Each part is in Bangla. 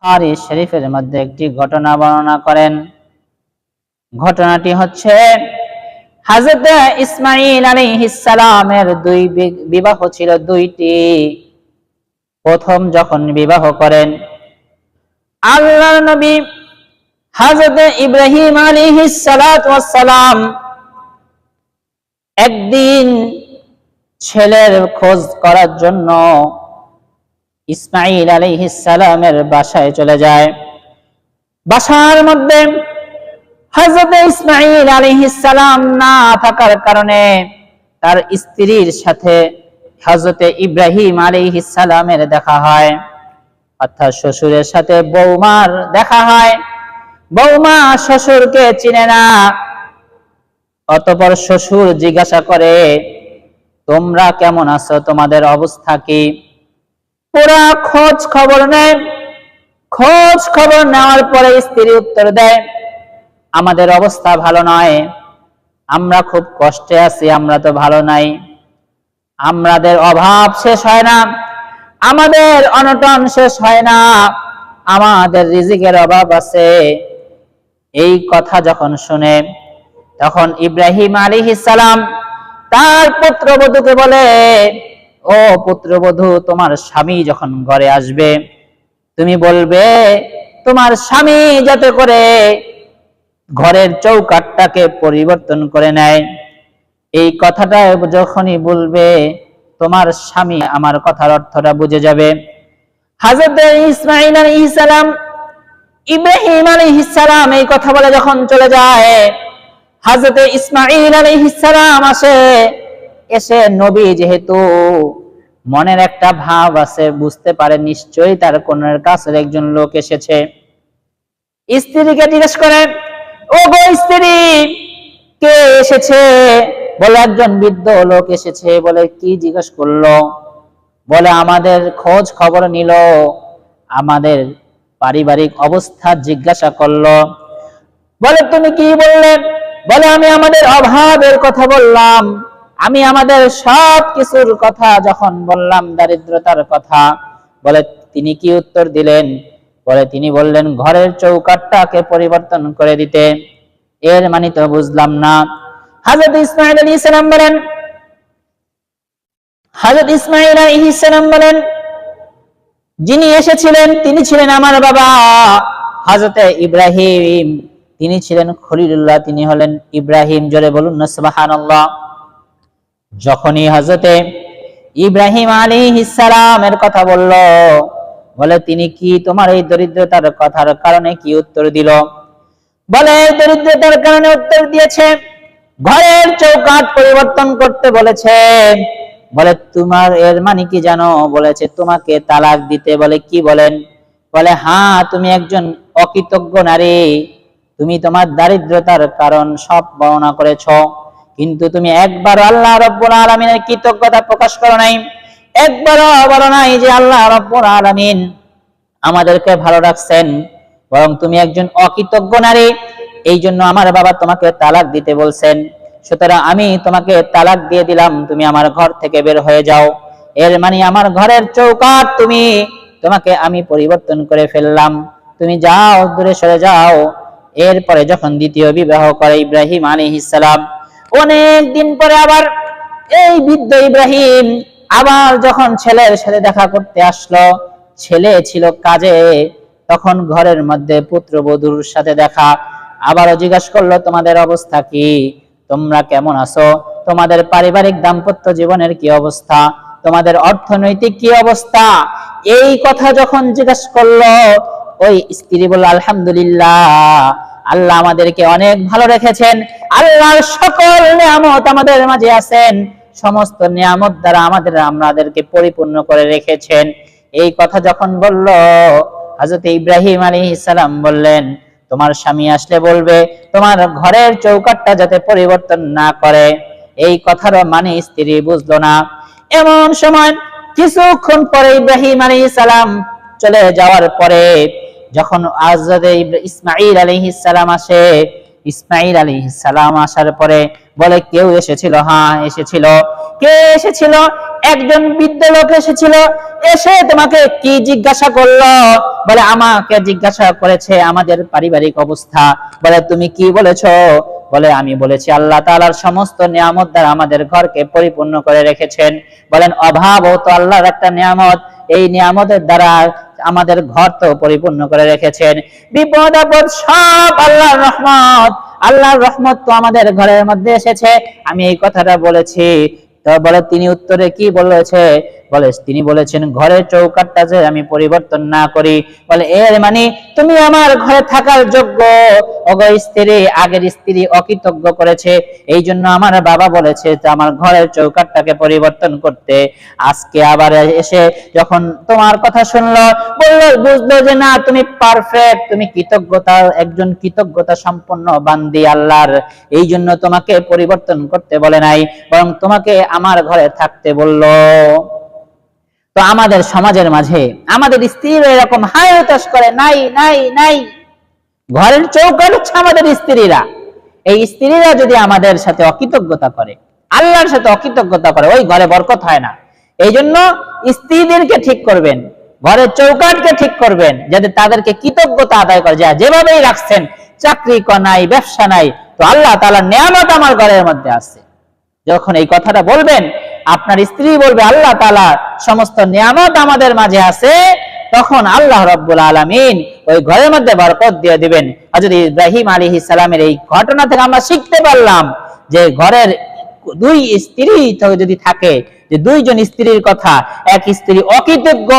বুখারী শরীফের মধ্যে একটি ঘটনা বর্ণনা করেন। ঘটনাটি হচ্ছে হযরত ইসমাঈল আলাইহিস সালামের দুই বিবাহ ছিল, দুইটি। প্রথম যখন বিবাহ করেন, আল্লাহর নবী হযরত ইব্রাহিম আলাইহিস সালাতু ওয়াস সালাম একদিন ছেলের খোঁজ করার জন্য ইসমাঈল আলাইহিস সালামের বাসায় চলে যায়। বাসার মধ্যে হযরত ইসমাঈল আলাইহিস সালাম না থাকার কারণে তার স্ত্রীর সাথে হযরত ইব্রাহিম আলাইহিস সালামের দেখা হয়, অর্থাৎ শ্বশুরের সাথে বৌমার দেখা হয়। বৌমা শ্বশুরকে চিনে না। অতঃপর শ্বশুর জিজ্ঞাসা করে, তোমরা কেমন আছো, তোমাদের অবস্থা কি? পুরা খোঁজ খবর নেয়। খোঁজ খবর নেওয়ার পরে স্ত্রী উত্তর দেয়, আমাদের অবস্থা ভালো নয়, আমরা খুব কষ্টে আছি, আমরা তো ভালো নাই, আমাদের অভাব শেষ হয় না, আমাদের অনটন শেষ হয় না, আমাদের রিজিকের অভাব আছে। এই কথা যখন শুনে তখন ইব্রাহিম আলাইহিস সালাম তার পুত্রবধূকে বলে, ও পুত্রবধূ, তোমার স্বামী যখন ঘরে আসবে তুমি বলবে তোমার স্বামী যাতে করে ঘরের চৌকাঠটাকে পরিবর্তন করে নেয়। এই কথাটা যখনই বলবে তোমার স্বামী আমার কথার অর্থটা বুঝে যাবে। হযরত ইসমাঈল আলাইহিস সালাম ইব্রাহিম আলাইহিস সালাম এই কথা বলে যখন চলে যায়, হযরত ইসমাঈল আলাইহিস সালাম এসে নবী যেহেতু মনের একটা ভাব আছে, বুঝতে পারে নিশ্চয়ই তার কোনের কাছের একজন লোক এসেছে। স্ত্রীকে জিজ্ঞেস করে, ও গো স্ত্রী, কে এসেছে? বলে একজন বৃদ্ধ লোক এসেছে। বলে কি জিজ্ঞেস করলো? বলে আমাদের খোঁজ খবর নিল, আমাদের পারিবারিক অবস্থা জিজ্ঞাসা করলো। বলে তুমি কি বললে? বলে আমি আমাদের অভাবের কথা বললাম, আমি আমাদের সব কিছুর কথা যখন বললাম, দারিদ্রতার কথা। বলে তিনি কি উত্তর দিলেন? বলে তিনি বললেন ঘরের চৌকাঠটাকে পরিবর্তন করে দিতে। এর মানে তো বুঝলাম না। হযরত ইসমাঈল আলাইহিস সালাম বলেন, হযরত ইসমাঈল আলাইহিস সালাম বলেন, যিনি এসেছিলেন তিনি ছিলেন আমার বাবা হযরত ইব্রাহিম, তিনি ছিলেন খলিলুল্লাহ, তিনি হলেন ইব্রাহিম। জোরে বলুন না সুবহানাল্লাহ। যখনই হযরত ইব্রাহিম আলাইহিস সালামের কথা বলল, বলে তিনি কি তোমার এই দরিদ্রতার কথার কারণে কি উত্তর দিল? বলে দরিদ্রতার কারণে উত্তর দিয়েছে, ঘরের চৌকাঠ পরিবর্তন করতে বলেছে। বলে তোমার এর মানে কি জানো? বলেছে তোমাকে তালাক দিতে। বলে কি বলেন? বলে হ্যাঁ, তুমি একজন অকৃতজ্ঞ নারী, তুমি তোমার দারিদ্রতার কারণ সব বর্ণনা করেছো, কিন্তু তুমি একবার আল্লাহ রাব্বুল আলামিনের কৃতজ্ঞতা প্রকাশ করো নাই, একবারও বলো নাই যে আল্লাহ রাব্বুল আলামিন আমাদেরকে ভালো রাখছেন, বরং তুমি একজন অকৃতজ্ঞ নারী, এই জন্য আমার বাবা তোমাকে তালাক দিতে বলছেন। সুতরাং আমি তোমাকে তালাক দিয়ে দিলাম, তুমি আমার ঘর থেকে বের হয়ে যাও। এর মানে আমার ঘরের চৌকাঠ তোমাকে আমি পরিবর্তন করে ফেললাম, তুমি যাও, দূরে সরে যাও। এরপরে যখন দ্বিতীয় বিবাহ করে ইব্রাহিম আলাইহিস সালাম, অনেক দিন পরে আবার এই বৃদ্ধ ইব্রাহিম আবার যখন ছেলের সাথে দেখা করতে আসলো, ছেলে ছিল কাজে, তখন ঘরের মধ্যে পুত্রবধূর সাথে দেখা। আবারও জিজ্ঞাসা করলো তোমাদের অবস্থা কি, তোমরা কেমন আছো, তোমাদের পারিবারিক দাম্পত্য জীবনের কি অবস্থা, তোমাদের অর্থনৈতিক কি অবস্থা। এই কথা যখন জিজ্ঞাসা করলো, ওই স্ত্রী বলল আলহামদুলিল্লাহ, আল্লাহ আমাদেরকে অনেক ভালো রেখেছেন, আল্লাহর সকল নিয়ামত আমাদের মাঝে আছেন, সমস্ত নিয়ামত দ্বারা আমাদেরকে পরিপূর্ণ করে রেখেছেন। এই কথা যখন বলল, হযরত ইব্রাহিম আলাইহিস সালাম বললেন তোমার স্বামী আসলে বলবে তোমার ঘরের চৌকাঠটা যাতে পরিবর্তন না করে। এই কথার মানে স্ত্রী বুঝলো না। এমন সময় কিছুক্ষণ পরে ইব্রাহিম আলাইহিস সালাম চলে যাওয়ার পরে যখন হযরত ইসমাঈল আলাইহিস সালাম আসে, ইসমাঈল আলাইহিস সালাম আসার পরে বলে কেউ এসেছিল? হ্যাঁ এসেছিল। কে এসেছিল? একজন বৃদ্ধ লোক এসেছিল। এসে তোমাকে কি জিজ্ঞাসা করলো? বলে আমাকে জিজ্ঞাসা করেছে আমাদের পারিবারিক অবস্থা। বলে তুমি কি বলেছো? বলে আমি বলেছি আল্লাহ তাআলার সমস্ত নিয়ামত দ্বারা আমাদের ঘরকে পরিপূর্ণ করে রেখেছেন। বলেন অভাবও তো আল্লাহর একটা নিয়ামত, এই নিয়ামতের দ্বারা আমাদের ঘর তো পরিপূর্ণ করে রেখেছেন। বিপদ আপদ সব আল্লাহর রহমত, আল্লাহর রহমত তো আমাদের ঘরের মধ্যে এসেছে, আমি এই কথাটা বলেছি। তো বলে তিনি উত্তরে কি বলেছে? বলে তিনি বলেছেন ঘরের চৌকাঠটা যে আমি পরিবর্তন না করি। বলে এর মানে তুমি আমার ঘরে থাকার যোগ্য। ওগো স্ত্রী, আগের স্ত্রী অকৃতজ্ঞ করেছে, এই জন্য আমার বাবা বলেছে যে আমার ঘরের চৌকাঠটাকে পরিবর্তন করতে। আজকে আবার এসে যখন তোমার কথা শুনলো, বললো, বুঝলো যে না তুমি পারফেক্ট, তুমি কৃতজ্ঞতা একজন কৃতজ্ঞতা সম্পন্ন বান্দি আল্লাহর, এই জন্য তোমাকে পরিবর্তন করতে বলে নাই, বরং তোমাকে আমার ঘরে থাকতে বললো। তো আমাদের সমাজের মাঝে আমাদের স্ত্রীরা এরকম হাই হতাশ করে, নাই নাই নাই। ঘরের চৌকাঠ হচ্ছে আমাদের স্ত্রীরা। এই স্ত্রীরা যদি আমাদের সাথে অকৃতজ্ঞতা করে, আল্লাহর সাথে অকৃতজ্ঞতা করে, ওই ঘরে বরকত হয় না। এই জন্য স্ত্রীদেরকে ঠিক করবেন, ঘরের চৌকাঠকে ঠিক করবেন, যাতে তাদেরকে কৃতজ্ঞতা আদায় করে। যেভাবেই রাখছেন, চাকরি নাই, ব্যবসা নাই, তো আল্লাহ তাআলার নিয়ামত আমার ঘরের মধ্যে আছে। যখন এই কথাটা বলবেন, আপনার স্ত্রী বলবে আল্লাহ তাআলা সমস্ত নিয়ামত আমাদের মাঝে আছে, তখন আল্লাহ রাব্বুল আলামিন ওই ঘরের মধ্যে বরকত দিয়ে দিবেন। হযরত ইব্রাহিম আলাইহিস সালামের এই ঘটনা থেকে আমরা শিখতে পারলাম যে ঘরের দুই স্ত্রী যদি থাকে, যে দুইজন স্ত্রীর কথা, এক স্ত্রী অকৃতজ্ঞ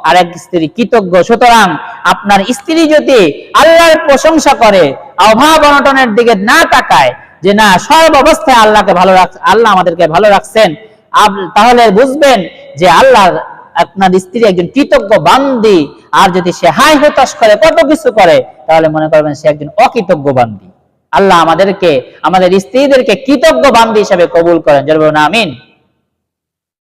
আর এক স্ত্রী কৃতজ্ঞ, সুতরাং আপনার স্ত্রী যদি আল্লাহর প্রশংসা করে, অভাব অনটনের দিকে না তাকায়, যে না সব অবস্থায় আল্লাহকে ভালো রাখছে, আল্লাহ আমাদেরকে ভালো রাখছেন, তাহলে বুঝবেন যে আল্লাহ আপনার স্ত্রী একজন কৃতজ্ঞ বান্দি। আর যদি সে হাই হতাশ করে, কত কিছু করে, তাহলে মনে করবেন সে একজন অকৃতজ্ঞ বান্দি। আল্লাহ আমাদেরকে, আমাদের স্ত্রীদেরকে কৃতজ্ঞ বান্দি হিসেবে কবুল করেন। জোরে বলুন আমিন।